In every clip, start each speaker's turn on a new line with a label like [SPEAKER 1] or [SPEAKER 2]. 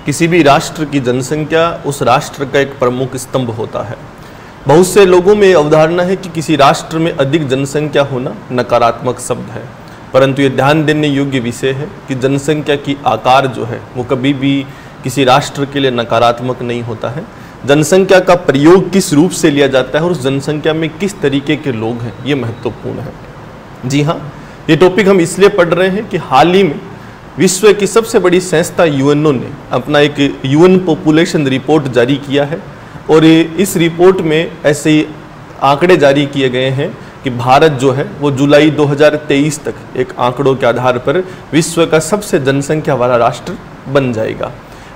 [SPEAKER 1] किसी भी राष्ट्र की जनसंख्या उस राष्ट्र का एक प्रमुख स्तंभ होता है। बहुत से लोगों में अवधारणा है कि किसी राष्ट्र में अधिक जनसंख्या होना नकारात्मक शब्द है, परंतु ये ध्यान देने योग्य विषय है कि जनसंख्या की आकार जो है वो कभी भी किसी राष्ट्र के लिए नकारात्मक नहीं होता है। जनसंख्या का प्रयोग किस रूप से लिया जाता है और उस जनसंख्या में किस तरीके के लोग हैं, ये महत्वपूर्ण है। जी हाँ, ये टॉपिक हम इसलिए पढ़ रहे हैं कि हाल ही में विश्व की सबसे बड़ी संस्था यूएनओ ने अपना एक यूएन पॉपुलेशन रिपोर्ट जारी किया है और इस रिपोर्ट में ऐसे आंकड़े जारी किए गए हैं कि भारत जो है वो जुलाई 2023 तक एक आंकड़ों के आधार पर विश्व का सबसे जनसंख्या वाला राष्ट्र बन जाएगा,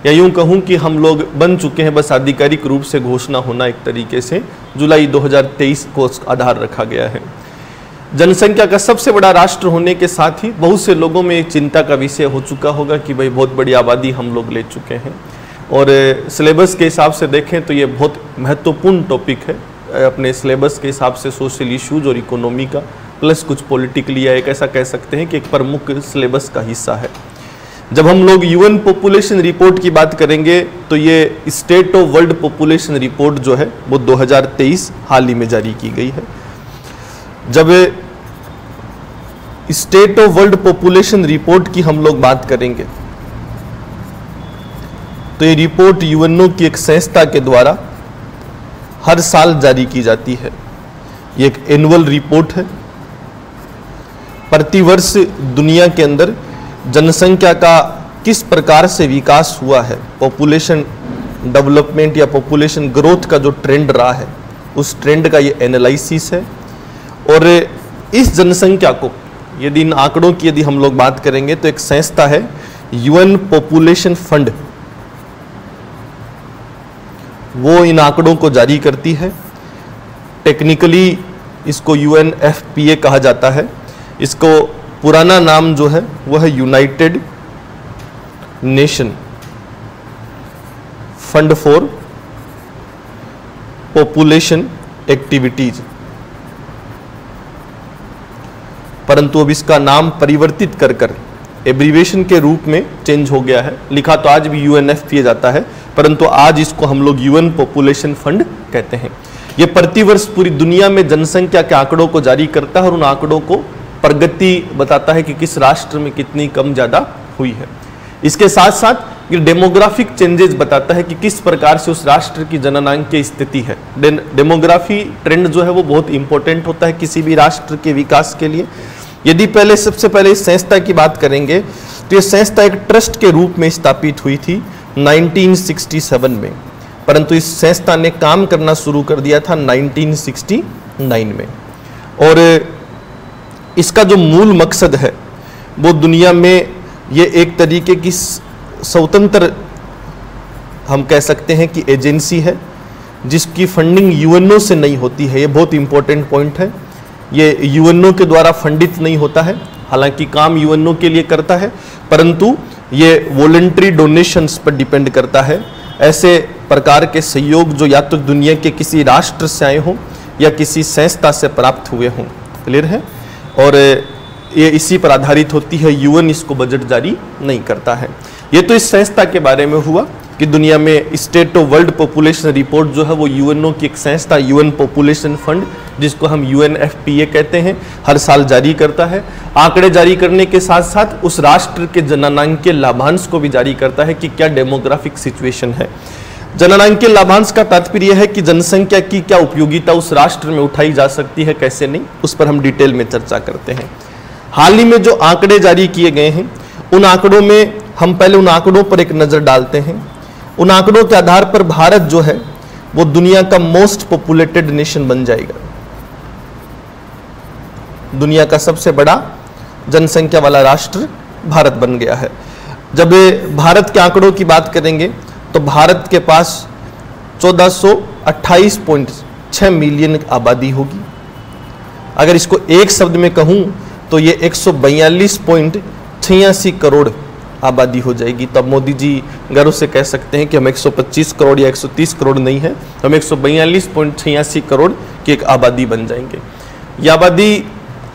[SPEAKER 1] या यूं कहूं कि हम लोग बन चुके हैं, बस आधिकारिक रूप से घोषणा होना एक तरीके से जुलाई 2023 को आधार रखा गया है। जनसंख्या का सबसे बड़ा राष्ट्र होने के साथ ही बहुत से लोगों में एक चिंता का विषय हो चुका होगा कि भाई बहुत बड़ी आबादी हम लोग ले चुके हैं, और सिलेबस के हिसाब से देखें तो ये बहुत महत्वपूर्ण टॉपिक है। अपने सिलेबस के हिसाब से सोशल इश्यूज और इकोनॉमी का प्लस कुछ पॉलिटिकली, या एक ऐसा कह सकते हैं कि एक प्रमुख सिलेबस का हिस्सा है। जब हम लोग यूएन पॉपुलेशन रिपोर्ट की बात करेंगे तो ये state of world population report जो है वो 2023 हाल ही में जारी की गई है। जब state of world population report की हम लोग बात करेंगे तो ये रिपोर्ट यूएनओ की एक संस्था के द्वारा हर साल जारी की जाती है। ये एक एनुअल रिपोर्ट है। प्रतिवर्ष दुनिया के अंदर जनसंख्या का किस प्रकार से विकास हुआ है, पॉपुलेशन डेवलपमेंट या पॉपुलेशन ग्रोथ का जो ट्रेंड रहा है उस ट्रेंड का ये एनालिसिस है। और इस जनसंख्या को यदि इन आंकड़ों की यदि हम लोग बात करेंगे तो एक संस्था है यूएन पॉपुलेशन फंड, वो इन आंकड़ों को जारी करती है। टेक्निकली इसको यूएनएफपीए कहा जाता है। इसको पुराना नाम जो है वो है United nation fund for population activities, परंतु अब इसका नाम परिवर्तित कर एब्रीवेशन के रूप में चेंज हो गया है। लिखा तो आज भी यूएनएफपीए जाता है, परंतु आज इसको हम लोग यूएन पॉपुलेशन फंड कहते हैं। ये प्रतिवर्ष पूरी दुनिया में जनसंख्या के आंकड़ों को जारी करता है और उन आंकड़ों को प्रगति बताता है कि किस राष्ट्र में कितनी कम ज्यादा हुई है। इसके साथ साथ ये डेमोग्राफिक चेंजेस बताता है कि किस प्रकार से उस राष्ट्र की जननांक की स्थिति है। डेमोग्राफी ट्रेंड जो है वो बहुत इंपॉर्टेंट होता है किसी भी राष्ट्र के विकास के लिए। यदि सबसे पहले इस संस्था की बात करेंगे तो ये संस्था एक ट्रस्ट के रूप में स्थापित हुई थी 1967 में, परंतु इस संस्था ने काम करना शुरू कर दिया था 1969 में। और इसका जो मूल मकसद है वो दुनिया में ये एक तरीके की स्वतंत्र हम कह सकते हैं कि एजेंसी है जिसकी फंडिंग यूएनओ से नहीं होती है। ये बहुत इंपॉर्टेंट पॉइंट है। ये यूएनओ के द्वारा फंडित नहीं होता है, हालांकि काम यूएनओ के लिए करता है, परंतु ये वॉलंटरी डोनेशंस पर डिपेंड करता है। ऐसे प्रकार के सहयोग जो या तो दुनिया के किसी राष्ट्र से आए हों या किसी संस्था से प्राप्त हुए हों। क्लियर है? और ये इसी पर आधारित होती है। यूएन इसको बजट जारी नहीं करता है। ये तो इस संस्था के बारे में हुआ कि दुनिया में state of world population report जो है वो यूएनओ की एक संस्था यूएन पॉपुलेशन फंड, जिसको हम यूएनएफपीए कहते हैं, हर साल जारी करता है। आंकड़े जारी करने के साथ साथ उस राष्ट्र के जननांक के लाभांश को भी जारी करता है कि क्या डेमोग्राफिक सिचुएशन है। जननांक के लाभांश का तात्पर्य है कि जनसंख्या की क्या उपयोगिता उस राष्ट्र में उठाई जा सकती है, कैसे नहीं, उस पर हम डिटेल में चर्चा करते हैं। हाल ही में जो आंकड़े जारी किए गए हैं उन आंकड़ों में हम पहले उन आंकड़ों पर एक नजर डालते हैं। उन आंकड़ों के आधार पर भारत जो है वो दुनिया का मोस्ट पॉपुलेटेड नेशन बन जाएगा। दुनिया का सबसे बड़ा जनसंख्या वाला राष्ट्र भारत बन गया है। जब भारत के आंकड़ों की बात करेंगे तो भारत के पास 1428.6 मिलियन आबादी होगी। अगर इसको एक शब्द में कहूं तो ये 142.86 करोड़ आबादी हो जाएगी। तब मोदी जी गर्व से कह सकते हैं कि हम 125 करोड़ या 130 करोड़ नहीं है, हम 142.86 करोड़ की एक आबादी बन जाएंगे। ये आबादी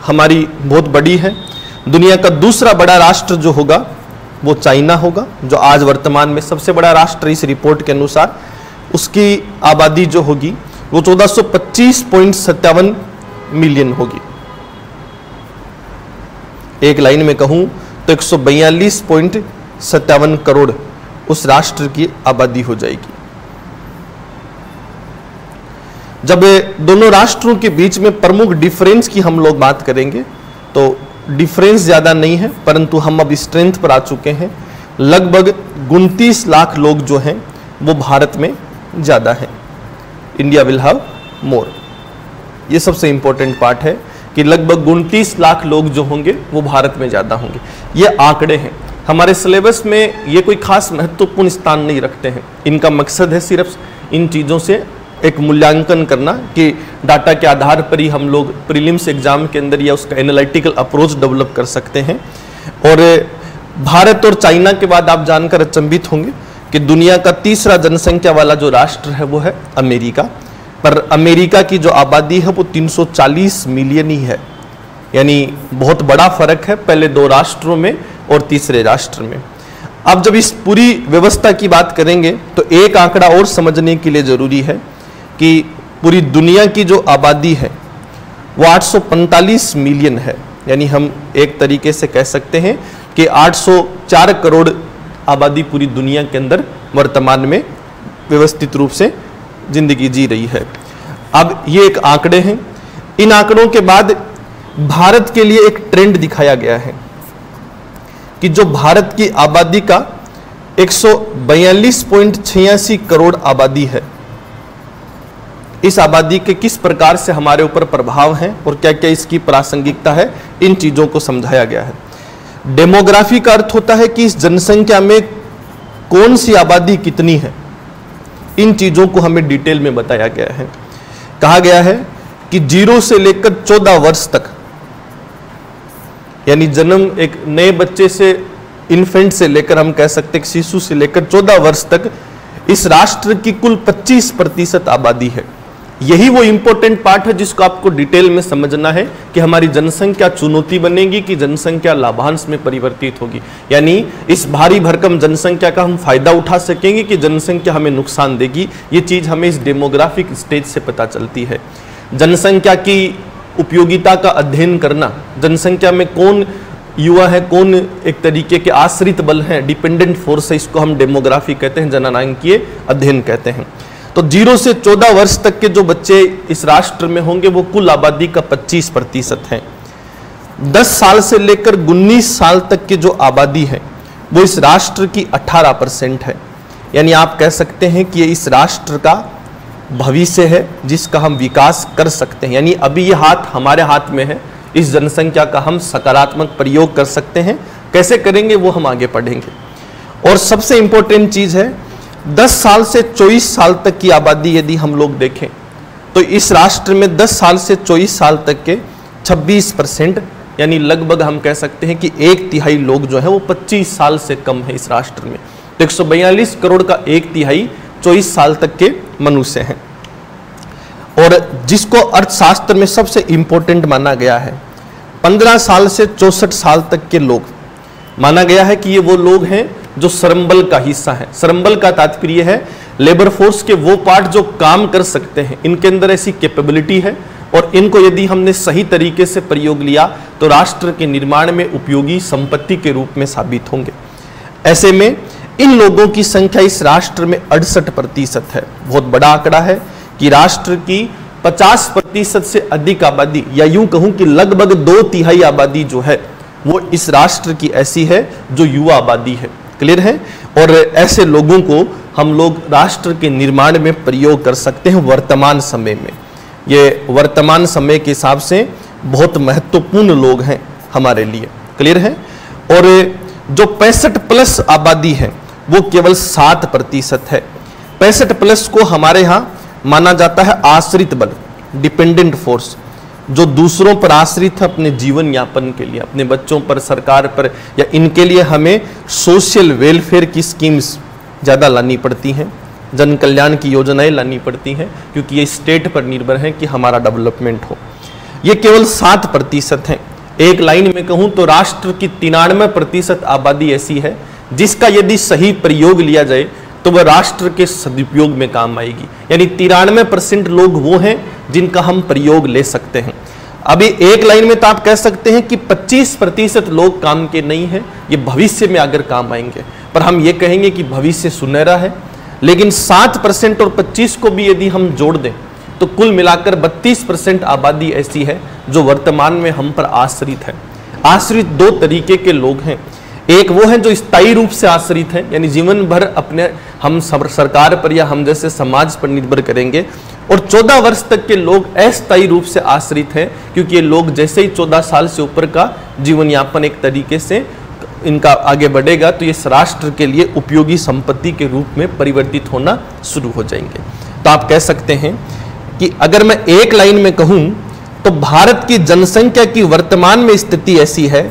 [SPEAKER 1] हमारी बहुत बड़ी है। दुनिया का दूसरा बड़ा राष्ट्र जो होगा वो चाइना होगा, जो आज वर्तमान में सबसे बड़ा राष्ट्र इस रिपोर्ट के अनुसार। उसकी आबादी जो होगी वो 1425.57 मिलियन होगी। एक लाइन में कहूं तो 142.57 करोड़ उस राष्ट्र की आबादी हो जाएगी। जब दोनों राष्ट्रों के बीच में प्रमुख डिफरेंस की हम लोग बात करेंगे तो डिफरेंस ज्यादा नहीं है, परंतु हम अब स्ट्रेंथ पर आ चुके हैं। लगभग 29 लाख लोग जो हैं वो भारत में ज्यादा हैं। India will have more. ये सबसे इंपॉर्टेंट पार्ट है कि लगभग 29 लाख लोग जो होंगे वो भारत में ज्यादा होंगे। ये आंकड़े हैं, हमारे सिलेबस में ये कोई खास महत्वपूर्ण स्थान नहीं रखते हैं। इनका मकसद है सिर्फ इन चीज़ों से एक मूल्यांकन करना कि डाटा के आधार पर ही हम लोग प्रीलिम्स एग्जाम के अंदर या उसका एनालिटिकल अप्रोच डेवलप कर सकते हैं। और भारत और चाइना के बाद आप जानकर अचंभित होंगे कि दुनिया का तीसरा जनसंख्या वाला जो राष्ट्र है वो है अमेरिका। पर अमेरिका की जो आबादी है वो 340 मिलियन ही है, यानी बहुत बड़ा फर्क है पहले दो राष्ट्रों में और तीसरे राष्ट्र में। अब जब इस पूरी व्यवस्था की बात करेंगे तो एक आंकड़ा और समझने के लिए जरूरी है कि पूरी दुनिया की जो आबादी है वो 845 मिलियन है, यानी हम एक तरीके से कह सकते हैं कि 804 करोड़ आबादी पूरी दुनिया के अंदर वर्तमान में व्यवस्थित रूप से जिंदगी जी रही है। अब ये एक आंकड़े हैं। इन आंकड़ों के बाद भारत के लिए एक ट्रेंड दिखाया गया है कि जो भारत की आबादी का 142.86 करोड़ आबादी है, इस आबादी के किस प्रकार से हमारे ऊपर प्रभाव है और क्या क्या इसकी प्रासंगिकता है, इन चीजों को समझाया गया है। डेमोग्राफी का अर्थ होता है कि इस जनसंख्या में कौन सी आबादी कितनी है, इन चीजों को हमें डिटेल में बताया गया है। कहा गया है कि 0 से लेकर 14 वर्ष तक, यानी जन्म एक नए बच्चे से, इन्फेंट से लेकर, हम कह सकते हैं शिशु से लेकर 14 वर्ष तक इस राष्ट्र की कुल 25% आबादी है। यही वो इंपॉर्टेंट पार्ट है जिसको आपको डिटेल में समझना है कि हमारी जनसंख्या चुनौती बनेगी कि जनसंख्या लाभांश में परिवर्तित होगी। यानी इस भारी भरकम जनसंख्या का हम फायदा उठा सकेंगे कि जनसंख्या हमें नुकसान देगी। ये चीज हमें इस डेमोग्राफिक स्टेज से पता चलती है। जनसंख्या की उपयोगिता का अध्ययन करना, जनसंख्या में कौन युवा है, कौन एक तरीके के आश्रित बल हैं, डिपेंडेंट फोर्स है, इसको हम डेमोग्राफी कहते हैं, जननांकीय अध्ययन कहते हैं। तो 0 से 14 वर्ष तक के जो बच्चे इस राष्ट्र में होंगे वो कुल आबादी का 25% है। 10 साल से लेकर 19 साल तक की जो आबादी है वो इस राष्ट्र की 18% है। यानी आप कह सकते हैं कि ये इस राष्ट्र का भविष्य है जिसका हम विकास कर सकते हैं। यानी अभी ये हाथ हमारे हाथ में है, इस जनसंख्या का हम सकारात्मक प्रयोग कर सकते हैं। कैसे करेंगे वो हम आगे पढ़ेंगे। और सबसे इंपॉर्टेंट चीज है 10 साल से 24 साल तक की आबादी यदि हम लोग देखें तो इस राष्ट्र में 10 साल से 24 साल तक के 26%, यानी लगभग हम कह सकते हैं कि 1/3 लोग जो है वो 25 साल से कम है इस राष्ट्र में। तो 142 करोड़ का 1/3 24 साल तक के मनुष्य हैं। और जिसको अर्थशास्त्र में सबसे इंपॉर्टेंट माना गया है, 15 साल से 64 साल तक के लोग माना गया है कि ये वो लोग हैं जो श्रमबल का हिस्सा है। श्रमबल का तात्पर्य है लेबर फोर्स के वो पार्ट जो काम कर सकते हैं, इनके अंदर ऐसी कैपेबिलिटी है और इनको यदि हमने सही तरीके से प्रयोग लिया तो राष्ट्र के निर्माण में उपयोगी संपत्ति के रूप में साबित होंगे। ऐसे में इन लोगों की संख्या इस राष्ट्र में 68% है। बहुत बड़ा आंकड़ा है कि राष्ट्र की 50% से अधिक आबादी, या यूं कहूं कि लगभग 2/3 आबादी जो है वो इस राष्ट्र की ऐसी है जो युवा आबादी है। क्लियर है? और ऐसे लोगों को हम लोग राष्ट्र के निर्माण में प्रयोग कर सकते हैं वर्तमान समय में। ये वर्तमान समय के हिसाब से बहुत महत्वपूर्ण लोग हैं हमारे लिए। क्लियर है? और जो 65+ आबादी है वो केवल 7% है। 65+ को हमारे यहाँ माना जाता है आश्रित बल, डिपेंडेंट फोर्स, जो दूसरों पर आश्रित है अपने जीवन यापन के लिए, अपने बच्चों पर, सरकार पर, या इनके लिए हमें सोशल वेलफेयर की स्कीम्स ज़्यादा लानी पड़ती हैं, जन कल्याण की योजनाएं लानी पड़ती हैं, क्योंकि ये स्टेट पर निर्भर है कि हमारा डेवलपमेंट हो। ये केवल 7% हैं। एक लाइन में कहूं तो राष्ट्र की 93% आबादी ऐसी है जिसका यदि सही प्रयोग लिया जाए तो वह राष्ट्र के सदुपयोग में काम आएगी। यानी 93% लोग वो हैं जिनका हम प्रयोग ले सकते हैं। अभी एक लाइन में तो आप कह सकते हैं कि 25% लोग काम के नहीं हैं, ये भविष्य में अगर काम आएंगे, पर हम ये कहेंगे कि भविष्य सुनहरा है। लेकिन 7% और 25 को भी यदि हम जोड़ दें तो कुल मिलाकर 32% आबादी ऐसी है जो वर्तमान में हम पर आश्रित है। आश्रित दो तरीके के लोग हैं, एक वो हैं जो स्थायी रूप से आश्रित हैं, यानी जीवन भर अपने हम सरकार पर या हम जैसे समाज पर निर्भर करेंगे, और 14 वर्ष तक के लोग अस्थायी रूप से आश्रित हैं, क्योंकि ये लोग जैसे ही 14 साल से ऊपर का जीवन यापन एक तरीके से इनका आगे बढ़ेगा तो ये राष्ट्र के लिए उपयोगी संपत्ति के रूप में परिवर्तित होना शुरू हो जाएंगे। तो आप कह सकते हैं कि अगर मैं एक लाइन में कहूं तो भारत की जनसंख्या की वर्तमान में स्थिति ऐसी है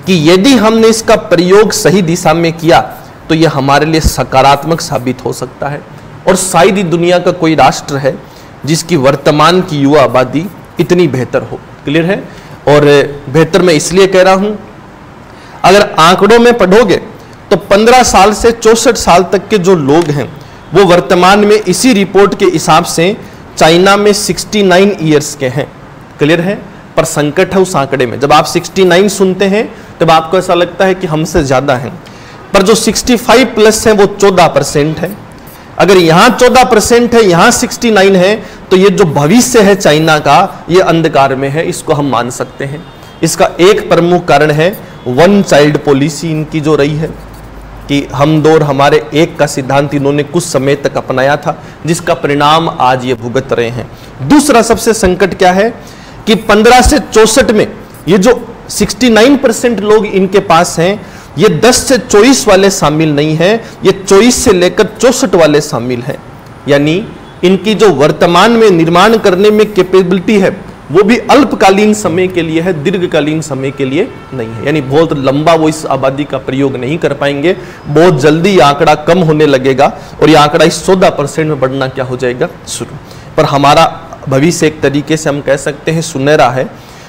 [SPEAKER 1] कि यदि हमने इसका प्रयोग सही दिशा में किया तो यह हमारे लिए सकारात्मक साबित हो सकता है। और शायद ही दुनिया का कोई राष्ट्र है जिसकी वर्तमान की युवा आबादी इतनी बेहतर हो। क्लियर है? और बेहतर मैं इसलिए कह रहा हूं, अगर आंकड़ों में पढ़ोगे तो 15 साल से 64 साल तक के जो लोग हैं वो वर्तमान में इसी रिपोर्ट के हिसाब से चाइना में 69 ईयर्स के हैं। क्लियर है? पर संकट है उस आंकड़े में, जब आप 69 सुनते हैं तब आपको ऐसा लगता है कि हमसे ज्यादा हैं, पर जो 65 प्लस है वो 14% है। अगर यहां 14% है, यहां 69 है, तो ये जो भविष्य है चाइना का ये अंधकार में है, इसको हम मान सकते हैं। इसका एक प्रमुख कारण है वन चाइल्ड पॉलिसी इनकी जो रही है कि हम दो और हमारे एक का सिद्धांत इन्होंने कुछ समय तक अपनाया था, जिसका परिणाम आज ये भुगत रहे हैं। दूसरा सबसे संकट क्या है कि 15 से 64 में ये जो 69% लोग इनके पास हैं, ये 10 से 24 वाले शामिल नहीं है, ये 24 से लेकर 64 वाले शामिल हैं। यानी इनकी जो वर्तमान में निर्माण करने में कैपेबिलिटी है वो भी अल्पकालीन समय के लिए है, दीर्घकालीन समय के लिए नहीं है। यानी बहुत लंबा वो इस आबादी का प्रयोग नहीं कर पाएंगे, बहुत जल्दी ये आंकड़ा कम होने लगेगा और ये आंकड़ा इस 14% में बढ़ना क्या हो जाएगा शुरू। पर हमारा भविष्य एक तरीके से हम कह सकते हैं सुनहरा है,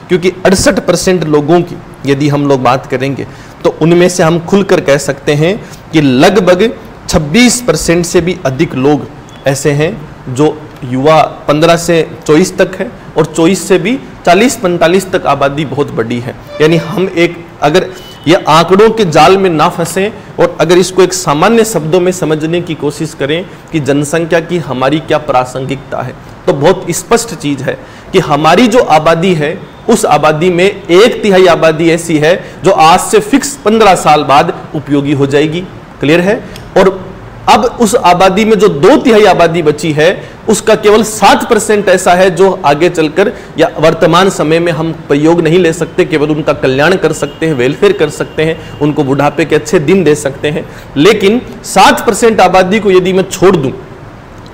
[SPEAKER 1] क्योंकि 68% लोगों की यदि हम लोग बात करेंगे तो उनमें से हम खुलकर कह सकते हैं कि लगभग 26% से भी अधिक लोग ऐसे हैं जो युवा 15 से 24 तक है, और 24 से भी 40-45 तक आबादी बहुत बड़ी है। यानी हम एक अगर ये आंकड़ों के जाल में ना फंसे और अगर इसको एक सामान्य शब्दों में समझने की कोशिश करें कि जनसंख्या की हमारी क्या प्रासंगिकता है, तो बहुत स्पष्ट चीज है कि हमारी जो आबादी है उस आबादी में 1/3 आबादी ऐसी है जो आज से फिक्स 15 साल बाद उपयोगी हो जाएगी। क्लियर है? और अब उस आबादी में जो 2/3 आबादी बची है उसका केवल 7% ऐसा है जो आगे चलकर या वर्तमान समय में हम प्रयोग नहीं ले सकते, केवल उनका कल्याण कर सकते हैं, वेलफेयर कर सकते हैं, उनको बुढ़ापे के अच्छे दिन दे सकते हैं। लेकिन 7% आबादी को यदि मैं छोड़ दूं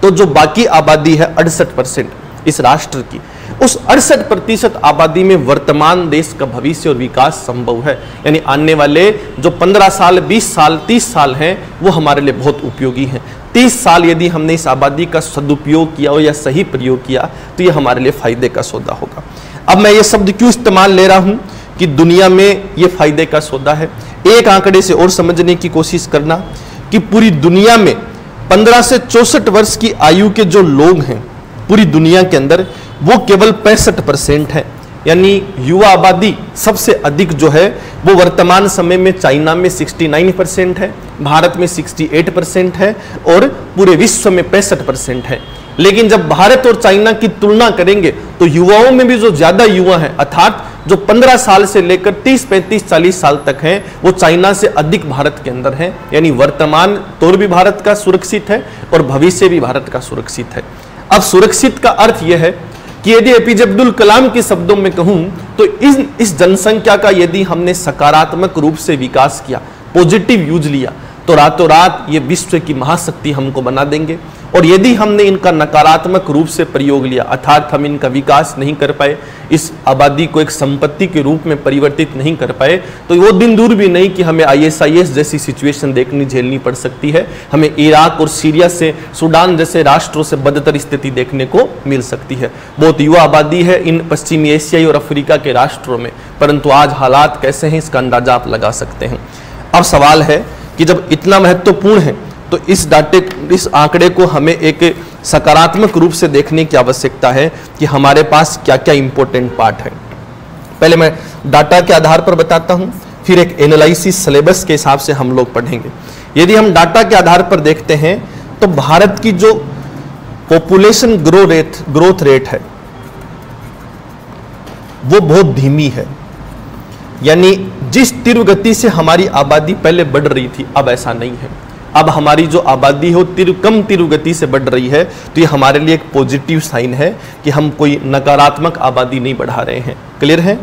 [SPEAKER 1] तो जो बाकी आबादी है 68% इस राष्ट्र की, उस 68% आबादी में वर्तमान देश का भविष्य और विकास संभव है। यानी आने वाले जो 15 साल, 20 साल, 30 साल हैं वो हमारे लिए बहुत उपयोगी हैं। 30 साल यदि हमने इस आबादी का सदुपयोग किया हो या सही प्रयोग किया तो ये हमारे लिए फायदे का सौदा होगा। अब मैं ये शब्द क्यों इस्तेमाल ले रहा हूं कि दुनिया में ये फायदे का सौदा है। एक आंकड़े से और समझने की कोशिश करना कि पूरी दुनिया में 15 से 64 वर्ष की आयु के जो लोग हैं पूरी दुनिया के अंदर वो केवल 65% है। यानी युवा आबादी सबसे अधिक जो है वो वर्तमान समय में चाइना में 69% है, भारत में 68% है और पूरे विश्व में 65% है। लेकिन जब भारत और चाइना की तुलना करेंगे तो युवाओं में भी जो ज्यादा युवा हैं, अर्थात जो 15 साल से लेकर 30, 35, 40 साल तक हैं, वो चाइना से अधिक भारत के अंदर हैं। यानी वर्तमान तौर भी भारत का सुरक्षित है और भविष्य भी भारत का सुरक्षित है। अब सुरक्षित का अर्थ यह है कि यदि एपीजे अब्दुल कलाम के शब्दों में कहूं तो इस जनसंख्या का यदि हमने सकारात्मक रूप से विकास किया, पॉजिटिव यूज लिया, तो रातों रात ये विश्व की महाशक्ति हमको बना देंगे और यदि हमने इनका नकारात्मक रूप से प्रयोग लिया, अर्थात हम इनका विकास नहीं कर पाए, इस आबादी को एक संपत्ति के रूप में परिवर्तित नहीं कर पाए, तो वो दिन दूर भी नहीं कि हमें ISIS जैसी सिचुएशन झेलनी पड़ सकती है। हमें इराक और सीरिया से, सूडान जैसे राष्ट्रों से बदतर स्थिति देखने को मिल सकती है। बहुत युवा आबादी है इन पश्चिमी एशियाई और अफ्रीका के राष्ट्रों में, परंतु आज हालात कैसे हैं इसका अंदाजा आप लगा सकते हैं। अब सवाल है कि जब इतना महत्वपूर्ण है तो इस आंकड़े को हमें एक सकारात्मक रूप से देखने की आवश्यकता है कि हमारे पास क्या क्या इंपॉर्टेंट पार्ट है। पहले मैं डाटा के आधार पर बताता हूं, फिर एक एनालिसिस सिलेबस के हिसाब से हम लोग पढ़ेंगे। यदि हम डाटा के आधार पर देखते हैं तो भारत की जो पॉपुलेशन ग्रोथ रेट है वो बहुत धीमी है, यानी जिस तीव्र गति से हमारी आबादी पहले बढ़ रही थी अब ऐसा नहीं है। अब हमारी जो आबादी है वो कम तीव्र गति से बढ़ रही है, तो ये हमारे लिए एक पॉजिटिव साइन है कि हम कोई नकारात्मक आबादी नहीं बढ़ा रहे हैं। क्लियर है?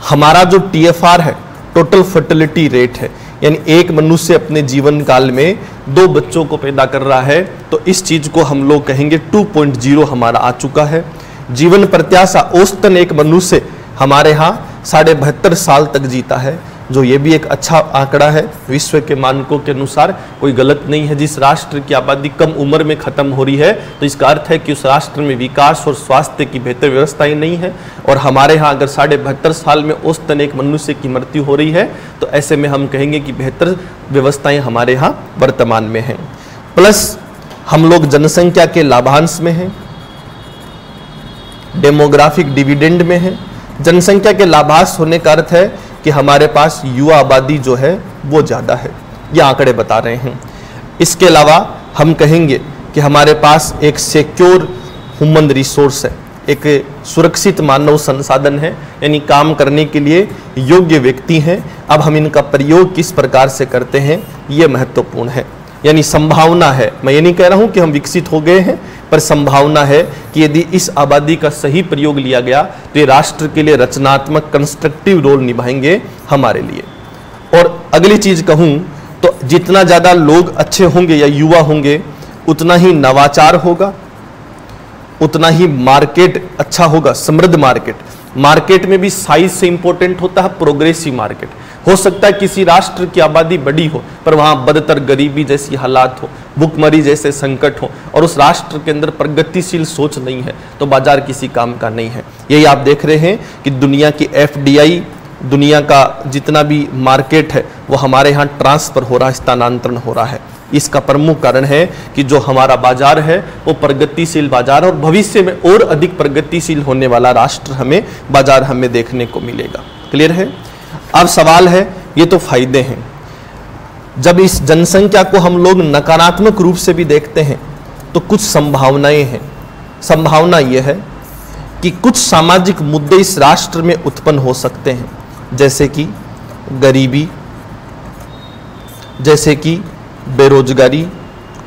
[SPEAKER 1] हमारा जो TFR है, टोटल फर्टिलिटी रेट है, यानी एक मनुष्य अपने जीवन काल में 2 बच्चों को पैदा कर रहा है, तो इस चीज को हम लोग कहेंगे 2.0 हमारा आ चुका है। जीवन प्रत्याशा औसतन एक मनुष्य हमारे यहाँ 72.5 साल तक जीता है, जो ये भी एक अच्छा आंकड़ा है। विश्व के मानकों के अनुसार कोई गलत नहीं है। जिस राष्ट्र की आबादी कम उम्र में खत्म हो रही है तो इसका अर्थ है कि उस राष्ट्र में विकास और स्वास्थ्य की बेहतर व्यवस्थाएं नहीं है। और हमारे यहाँ अगर 72.5 साल में औसतन एक मनुष्य की मृत्यु हो रही है तो ऐसे में हम कहेंगे कि बेहतर व्यवस्थाएं हमारे यहाँ वर्तमान में हैं। प्लस हम लोग जनसंख्या के लाभांश में हैं, डेमोग्राफिक डिविडेंड में हैं। जनसंख्या के लाभांश होने का अर्थ है कि हमारे पास युवा आबादी जो है वो ज़्यादा है, ये आंकड़े बता रहे हैं। इसके अलावा हम कहेंगे कि हमारे पास एक सिक्योर ह्यूमन रिसोर्स है, एक सुरक्षित मानव संसाधन है, यानी काम करने के लिए योग्य व्यक्ति हैं। अब हम इनका प्रयोग किस प्रकार से करते हैं ये महत्वपूर्ण है, यानी संभावना है। मैं ये नहीं कह रहा हूँ कि हम विकसित हो गए हैं, पर संभावना है कि यदि इस आबादी का सही प्रयोग लिया गया तो ये राष्ट्र के लिए रचनात्मक कंस्ट्रक्टिव रोल निभाएंगे हमारे लिए। और अगली चीज कहूं तो जितना ज्यादा लोग अच्छे होंगे या युवा होंगे उतना ही नवाचार होगा, उतना ही मार्केट अच्छा होगा, समृद्ध मार्केट। मार्केट में भी साइज से इंपॉर्टेंट होता है प्रोग्रेसिव मार्केट। हो सकता है किसी राष्ट्र की आबादी बड़ी हो पर वहां बदतर गरीबी जैसी हालात हो, भुखमरी जैसे संकट हो और उस राष्ट्र के अंदर प्रगतिशील सोच नहीं है तो बाजार किसी काम का नहीं है। यही आप देख रहे हैं कि दुनिया की FDI, दुनिया का जितना भी मार्केट है वो हमारे यहाँ ट्रांसफर हो रहा है, स्थानांतरण हो रहा है। इसका प्रमुख कारण है कि जो हमारा बाजार है वो प्रगतिशील बाजार और भविष्य में और अधिक प्रगतिशील होने वाला राष्ट्र हमें बाजार हमें देखने को मिलेगा। क्लियर है? अब सवाल है, ये तो फायदे हैं। जब इस जनसंख्या को हम लोग नकारात्मक रूप से भी देखते हैं तो कुछ संभावनाएं हैं। संभावना यह है कि कुछ सामाजिक मुद्दे इस राष्ट्र में उत्पन्न हो सकते हैं, जैसे कि गरीबी, जैसे कि बेरोजगारी।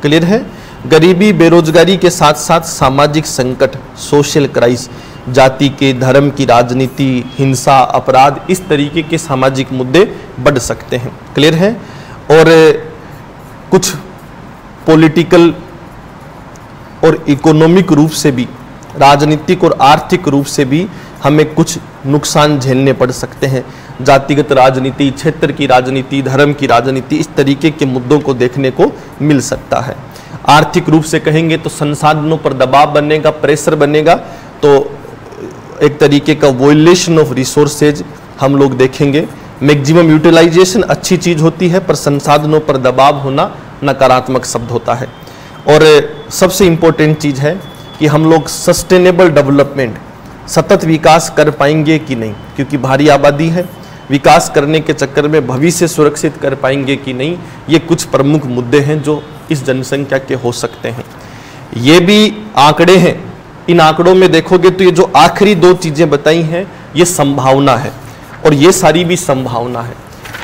[SPEAKER 1] क्लियर है? गरीबी, बेरोजगारी के साथ साथ सामाजिक संकट, सोशल क्राइसिस, जाति के, धर्म की राजनीति, हिंसा, अपराध, इस तरीके के सामाजिक मुद्दे बढ़ सकते हैं। क्लियर है? और कुछ पॉलिटिकल और इकोनॉमिक रूप से भी, राजनीतिक और आर्थिक रूप से भी हमें कुछ नुकसान झेलने पड़ सकते हैं। जातिगत राजनीति, क्षेत्र की राजनीति, धर्म की राजनीति, इस तरीके के मुद्दों को देखने को मिल सकता है। आर्थिक रूप से कहेंगे तो संसाधनों पर दबाव बनेगा, प्रेशर बनेगा, तो एक तरीके का वोलेशन ऑफ रिसोर्सेज हम लोग देखेंगे। मैक्सिमम यूटिलाइजेशन अच्छी चीज होती है पर संसाधनों पर दबाव होना नकारात्मक शब्द होता है। और सबसे इंपॉर्टेंट चीज है कि हम लोग सस्टेनेबल डेवलपमेंट, सतत विकास कर पाएंगे कि नहीं, क्योंकि भारी आबादी है। विकास करने के चक्कर में भविष्य सुरक्षित कर पाएंगे कि नहीं, ये कुछ प्रमुख मुद्दे हैं जो इस जनसंख्या के हो सकते हैं। ये भी आंकड़े हैं। इन आंकड़ों में देखोगे तो ये जो आखिरी 2 चीजें बताई हैं ये संभावना है और ये सारी भी संभावना है।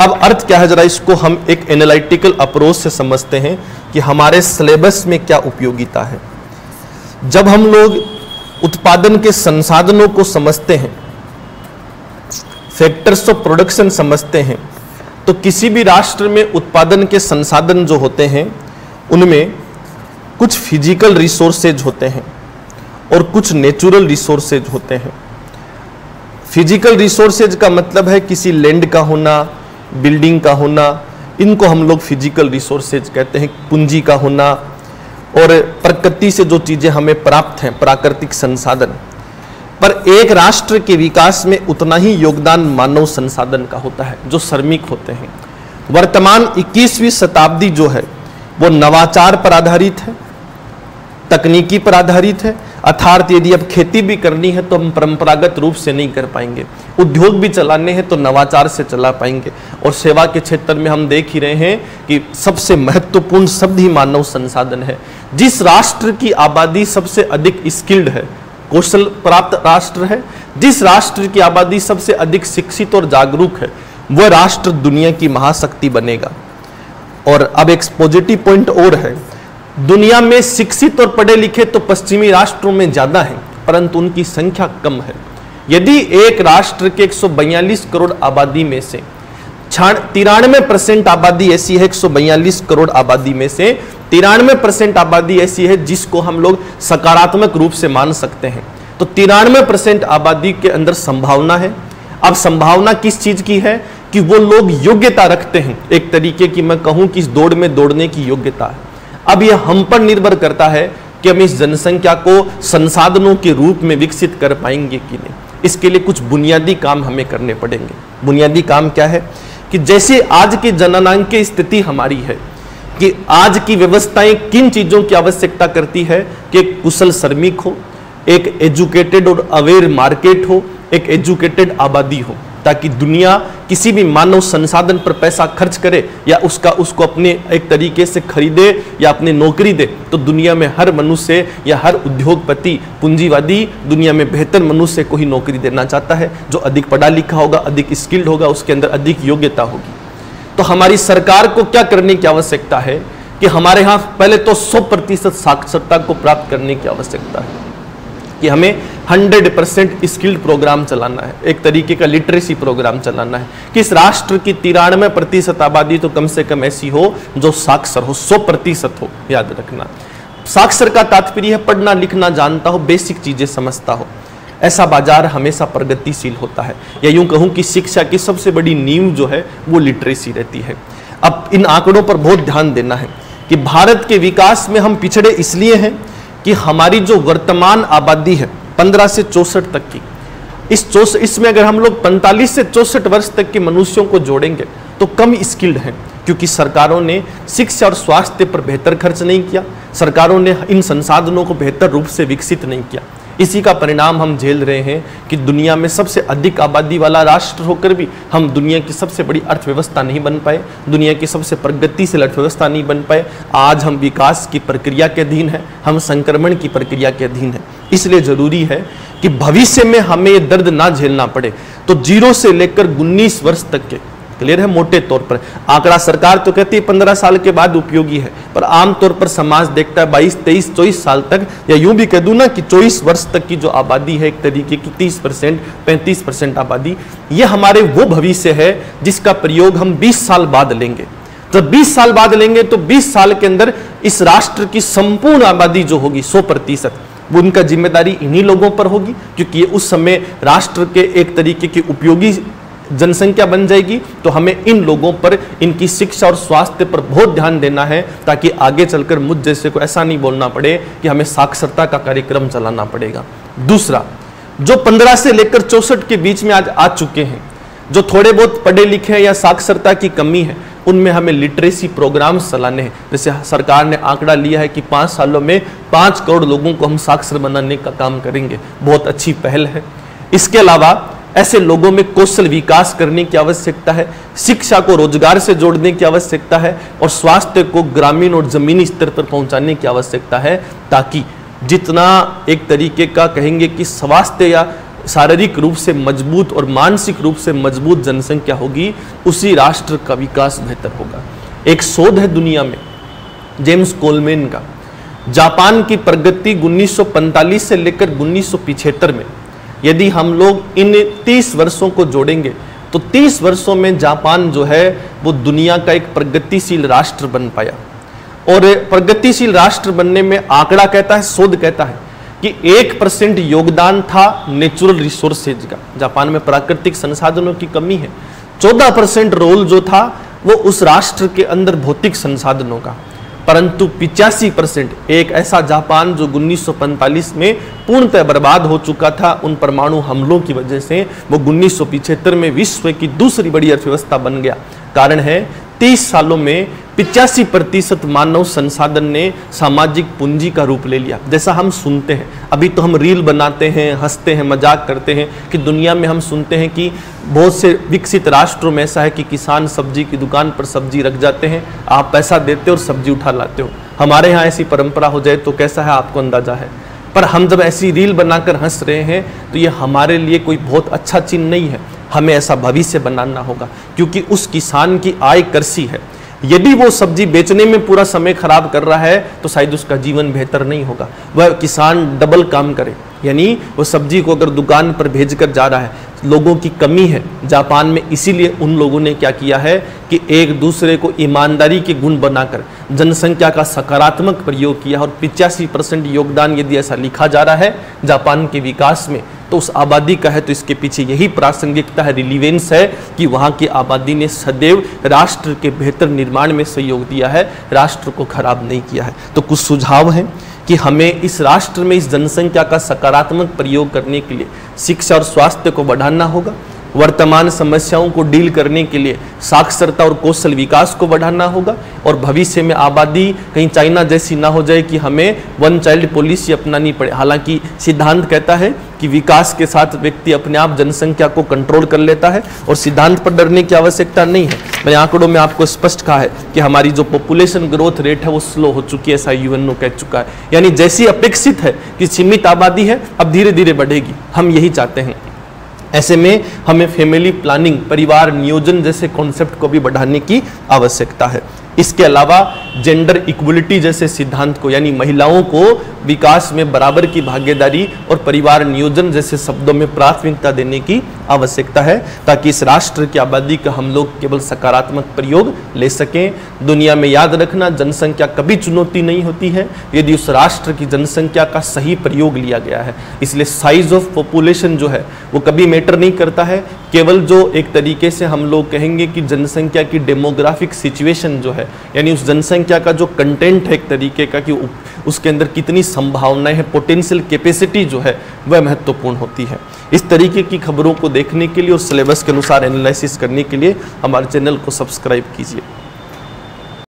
[SPEAKER 1] अब अर्थ क्या है, जरा इसको हम एक एनालिटिकल अप्रोच से समझते हैं कि हमारे सिलेबस में क्या उपयोगिता है। जब हम लोग उत्पादन के संसाधनों को समझते हैं, फैक्टर्स ऑफ प्रोडक्शन समझते हैं, तो किसी भी राष्ट्र में उत्पादन के संसाधन जो होते हैं उनमें कुछ फिजिकल रिसोर्सेज होते हैं और कुछ नेचुरल रिसोर्सेज होते हैं। फिजिकल रिसोर्सेज का मतलब है किसी लैंड का होना, बिल्डिंग का होना, इनको हम लोग फिजिकल रिसोर्सेज कहते हैं, पूंजी का होना, और प्रकृति से जो चीजें हमें प्राप्त हैं, प्राकृतिक संसाधन। पर एक राष्ट्र के विकास में उतना ही योगदान मानव संसाधन का होता है, जो श्रमिक होते हैं। वर्तमान 21वीं शताब्दी जो है वो नवाचार पर आधारित है, तकनीकी पर आधारित है। अर्थात यदि अब खेती भी करनी है तो हम परंपरागत रूप से नहीं कर पाएंगे, उद्योग भी चलाने हैं तो नवाचार से चला पाएंगे। और सेवा के क्षेत्र में हम देख ही रहे हैं कि सबसे महत्वपूर्ण शब्द ही मानव संसाधन है। जिस राष्ट्र की आबादी सबसे अधिक स्किल्ड है, कौशल प्राप्त राष्ट्र है, जिस राष्ट्र की आबादी सबसे अधिक शिक्षित और जागरूक है, वह राष्ट्र दुनिया की महाशक्ति बनेगा। और अब एक पॉजिटिव पॉइंट और है, दुनिया में शिक्षित और पढ़े लिखे तो पश्चिमी राष्ट्रों में ज्यादा हैं, परंतु उनकी संख्या कम है। यदि एक राष्ट्र के 142 करोड़ आबादी में से 93% आबादी ऐसी है, 142 करोड़ आबादी में से 93% आबादी ऐसी है जिसको हम लोग सकारात्मक रूप से मान सकते हैं, तो 93% आबादी के अंदर संभावना है। अब संभावना किस चीज की है कि वो लोग योग्यता रखते हैं, एक तरीके की मैं कहूं कि इस दौड़ में दौड़ने की योग्यता है। अब यह हम पर निर्भर करता है कि हम इस जनसंख्या को संसाधनों के रूप में विकसित कर पाएंगे कि नहीं। इसके लिए कुछ बुनियादी काम हमें करने पड़ेंगे। बुनियादी काम क्या है कि जैसे आज की जननांक की स्थिति हमारी है कि आज की व्यवस्थाएं किन चीजों की आवश्यकता करती है कि एक कुशल श्रमिक हो, एक एजुकेटेड और अवेयर मार्केट हो, एक एजुकेटेड आबादी हो, ताकि दुनिया किसी भी मानव संसाधन पर पैसा खर्च करे या उसको अपने एक तरीके से खरीदे या अपने नौकरी दे, तो दुनिया में हर मनुष्य या हर उद्योगपति, पूंजीवादी दुनिया में बेहतर मनुष्य को ही नौकरी देना चाहता है, जो अधिक पढ़ा लिखा होगा, अधिक स्किल्ड होगा, उसके अंदर अधिक योग्यता होगी। तो हमारी सरकार को क्या करने की आवश्यकता है कि हमारे यहाँ पहले तो 100% साक्षरता को प्राप्त करने की आवश्यकता है, कि हमें 100% स्किल्ड प्रोग्राम चलाना है, एक तरीके का लिटरेसी प्रोग्राम चलाना है कि इस राष्ट्र की 93% आबादी तो कम से कम ऐसी हो जो साक्षर हो, 100% हो। याद रखना, साक्षर का तात्पर्य है पढ़ना लिखना जानता हो, बेसिक चीजें समझता हो। ऐसा बाजार हमेशा प्रगतिशील होता है, या यूं कहूं कि शिक्षा की सबसे बड़ी नींव जो है वो लिटरेसी रहती है। अब इन आंकड़ों पर बहुत ध्यान देना है कि भारत के विकास में हम पिछड़े इसलिए हैं कि हमारी जो वर्तमान आबादी है 15 से 64 तक की, इसमें अगर हम लोग 45 से 64 वर्ष तक के मनुष्यों को जोड़ेंगे तो कम स्किल्ड हैं, क्योंकि सरकारों ने शिक्षा और स्वास्थ्य पर बेहतर खर्च नहीं किया, सरकारों ने इन संसाधनों को बेहतर रूप से विकसित नहीं किया। इसी का परिणाम हम झेल रहे हैं कि दुनिया में सबसे अधिक आबादी वाला राष्ट्र होकर भी हम दुनिया की सबसे बड़ी अर्थव्यवस्था नहीं बन पाए, दुनिया की सबसे प्रगतिशील अर्थव्यवस्था नहीं बन पाए। आज हम विकास की प्रक्रिया के अधीन हैं, हम संक्रमण की प्रक्रिया के अधीन हैं। इसलिए जरूरी है कि भविष्य में हमें ये दर्द ना झेलना पड़े। तो 0 से लेकर 19 वर्ष तक के, क्लियर है, मोटे तौर पर आंकड़ा सरकार तो कहती है 15 साल के बाद उपयोगी है, पर आमतौर पर समाज देखता है 22, 23, 24 साल तक, या यूं भी कह दूं ना कि 24 वर्ष तक की जो आबादी है, एक तरीके की 30%, 35% आबादी, ये हमारे वो भविष्य है जिसका प्रयोग हम 20 साल बाद लेंगे। जब 20 साल बाद लेंगे तो 20 साल के अंदर इस राष्ट्र की संपूर्ण आबादी जो होगी 100%, वो उनका जिम्मेदारी इन्हीं लोगों पर होगी, क्योंकि ये उस समय राष्ट्र के एक तरीके की उपयोगी जनसंख्या बन जाएगी। तो हमें इन लोगों पर, इनकी शिक्षा और स्वास्थ्य पर बहुत ध्यान देना है, ताकि आगे चलकर मुझ जैसे को ऐसा नहीं बोलना पड़े कि हमें साक्षरता का कार्यक्रम चलाना पड़ेगा। दूसरा, जो 15 से लेकर 64 के बीच में आज आ चुके हैं, जो थोड़े बहुत पढ़े लिखे हैं या साक्षरता की कमी है, उनमें हमें लिटरेसी प्रोग्राम्स चलाने हैं। जैसे सरकार ने आंकड़ा लिया है कि 5 सालों में 5 करोड़ लोगों को हम साक्षर बनाने का काम करेंगे, बहुत अच्छी पहल है। इसके अलावा ऐसे लोगों में कौशल विकास करने की आवश्यकता है, शिक्षा को रोजगार से जोड़ने की आवश्यकता है, और स्वास्थ्य को ग्रामीण और जमीनी स्तर पर पहुंचाने की आवश्यकता है, ताकि जितना एक तरीके का कहेंगे कि स्वास्थ्य या शारीरिक रूप से मजबूत और मानसिक रूप से मजबूत जनसंख्या होगी, उसी राष्ट्र का विकास बेहतर होगा। एक शोध है दुनिया में जेम्स कोलमैन का, जापान की प्रगति 1945 से लेकर 1975 में, यदि हम लोग इन 30 वर्षों को जोड़ेंगे तो 30 वर्षों में जापान जो है वो दुनिया का एक प्रगतिशील राष्ट्र बन पाया। और प्रगतिशील राष्ट्र बनने में आंकड़ा कहता है, शोध कहता है कि 1% योगदान था नेचुरल रिसोर्सेज का। जापान में प्राकृतिक संसाधनों की कमी है। 14% रोल जो था वो उस राष्ट्र के अंदर भौतिक संसाधनों का, परंतु 85% एक ऐसा जापान जो 1945 में पूर्णतः बर्बाद हो चुका था उन परमाणु हमलों की वजह से, वो 1975 में विश्व की दूसरी बड़ी अर्थव्यवस्था बन गया। कारण है 30 सालों में 85% मानव संसाधन ने सामाजिक पूंजी का रूप ले लिया। जैसा हम सुनते हैं, अभी तो हम रील बनाते हैं, हंसते हैं, मजाक करते हैं कि दुनिया में हम सुनते हैं कि बहुत से विकसित राष्ट्रों में ऐसा है कि किसान सब्जी की दुकान पर सब्जी रख जाते हैं, आप पैसा देते हो और सब्जी उठा लाते हो। हमारे यहाँ ऐसी परंपरा हो जाए तो कैसा है आपको अंदाजा है। पर हम जब ऐसी रील बनाकर हंस रहे हैं तो ये हमारे लिए कोई बहुत अच्छा चिन्ह नहीं है। हमें ऐसा भविष्य बनाना होगा, क्योंकि उस किसान की आय कृषि है। यदि वो सब्जी बेचने में पूरा समय खराब कर रहा है तो शायद उसका जीवन बेहतर नहीं होगा। वह किसान डबल काम करे, यानी वो सब्जी को अगर दुकान पर भेजकर जा रहा है, लोगों की कमी है जापान में, इसीलिए उन लोगों ने क्या किया है कि एक दूसरे को ईमानदारी के गुण बनाकर जनसंख्या का सकारात्मक प्रयोग किया। और 85% योगदान यदि ऐसा लिखा जा रहा है जापान के विकास में तो उस आबादी का है, तो इसके पीछे यही प्रासंगिकता है, रिलीवेंस है कि वहाँ की आबादी ने सदैव राष्ट्र के बेहतर निर्माण में सहयोग दिया है, राष्ट्र को खराब नहीं किया है। तो कुछ सुझाव हैं कि हमें इस राष्ट्र में इस जनसंख्या का सकारात्मक प्रयोग करने के लिए शिक्षा और स्वास्थ्य को बढ़ाना होगा। वर्तमान समस्याओं को डील करने के लिए साक्षरता और कौशल विकास को बढ़ाना होगा। और भविष्य में आबादी कहीं चाइना जैसी ना हो जाए कि हमें वन चाइल्ड पॉलिसी अपनानी पड़े। हालांकि सिद्धांत कहता है कि विकास के साथ व्यक्ति अपने आप जनसंख्या को कंट्रोल कर लेता है और सिद्धांत पर डरने की आवश्यकता नहीं है। मैंने आंकड़ों में आपको स्पष्ट कहा है कि हमारी जो पॉपुलेशन ग्रोथ रेट है वो स्लो हो चुकी है, ऐसा यूएनओ कह चुका है। यानी जैसी अपेक्षित है कि सीमित आबादी है, अब धीरे धीरे बढ़ेगी, हम यही चाहते हैं। ऐसे में हमें फैमिली प्लानिंग, परिवार नियोजन जैसे कॉन्सेप्ट को भी बढ़ाने की आवश्यकता है। इसके अलावा जेंडर इक्वलिटी जैसे सिद्धांत को, यानी महिलाओं को विकास में बराबर की भागीदारी और परिवार नियोजन जैसे शब्दों में प्राथमिकता देने की आवश्यकता है, ताकि इस राष्ट्र की आबादी का हम लोग केवल सकारात्मक प्रयोग ले सकें। दुनिया में याद रखना, जनसंख्या कभी चुनौती नहीं होती है यदि उस राष्ट्र की जनसंख्या का सही प्रयोग लिया गया है। इसलिए साइज ऑफ पॉपुलेशन जो है वो कभी मैटर नहीं करता है। केवल जो एक तरीके से हम लोग कहेंगे कि जनसंख्या की डेमोग्राफिक सिचुएशन जो है, यानी उस जनसंख्या का जो कंटेंट है एक तरीके का, कि उसके अंदर कितनी संभावनाएं हैं, पोटेंशियल कैपेसिटी जो है वह महत्वपूर्ण होती है। इस तरीके की खबरों को देखने के लिए और सिलेबस के अनुसार एनालिसिस करने के लिए हमारे चैनल को सब्सक्राइब कीजिए।